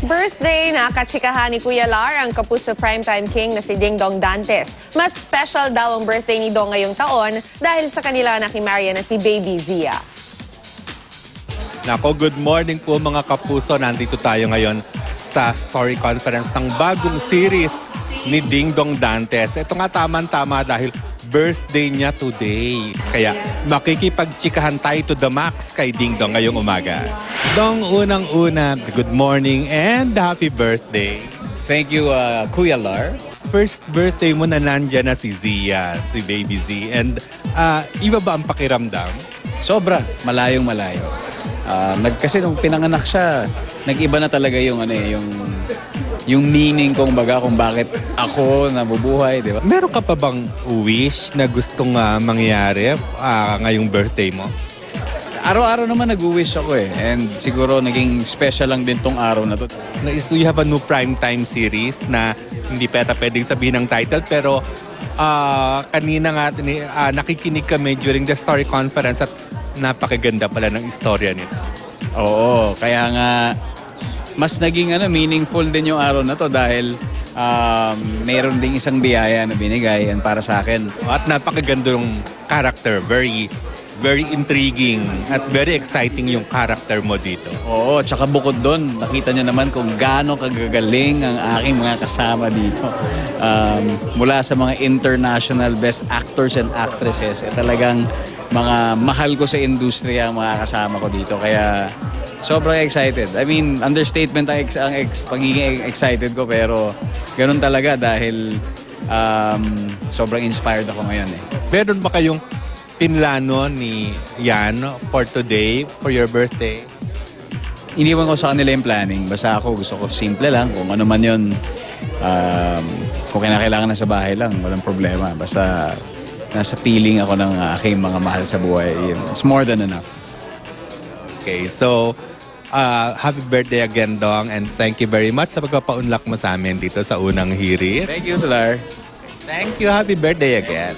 birthday na katsikahan ni Kuya Lar ang Kapuso Primetime King na si Ding Dong Dantes. Mas special daw ang birthday ni Dong ngayong taon dahil sa kanila nakimarya na si Baby Zia. Nako, good morning po mga kapuso. Nandito tayo ngayon sa story conference ng bagong series ni Ding Dong Dantes. Ito nga tama-tama dahil birthday niya today. Kaya makikipagtsikahan tayo to the max kay Ding Dong ngayong umaga. Dong, unang-una, good morning and happy birthday. Thank you, Kuya Lar. First birthday mo na nandyan na si Zia, si Baby Z. And iba ba ang pakiramdam? Sobra, malayong-malayo. Kasi nung pinanganak siya, nag-iba na talaga yung yung meaning kung baga kung bakit ako nabubuhay, di ba? Meron ka pa bang wish na gustong mangyari ngayong birthday mo? Araw-araw naman nag-wish ako eh. And siguro naging special lang din tong araw na to. You have a new primetime series na hindi pa pwedeng sabihin ng title pero kanina nga nakikinig kami during the story conference at napakaganda pala ng istorya nito. Oo, kaya nga mas naging meaningful din yung araw na to dahil mayroon ding isang biyaya na binigay yan para sa akin. At napakaganda yung character, very intriguing at very exciting yung character mo dito. Oo, tsaka bukod doon, nakita niyo naman kung gaano kagagaling ang aking mga kasama dito. Mula sa mga international best actors and actresses, talagang mga mahal ko sa industriya ang mga kasama ko dito. Kaya sobrang excited. I mean, understatement ang pagiging excited ko pero ganun talaga dahil sobrang inspired ako ngayon eh. Meron ba kayong pinlano ni Yan for today, for your birthday? Iniwan ko sa kanila yung planning. Basta ako gusto ko simple lang. Kung ano man yun, kung kinakailangan na sa bahay lang, walang problema. Basta nasa feeling ako ng aking mga mahal sa buhay. It's more than enough. Okay, so happy birthday again, Dong, and thank you very much sa pagpapaunlak mo sa amin dito sa unang hirit. Thank you, Tular. Thank you, happy birthday again.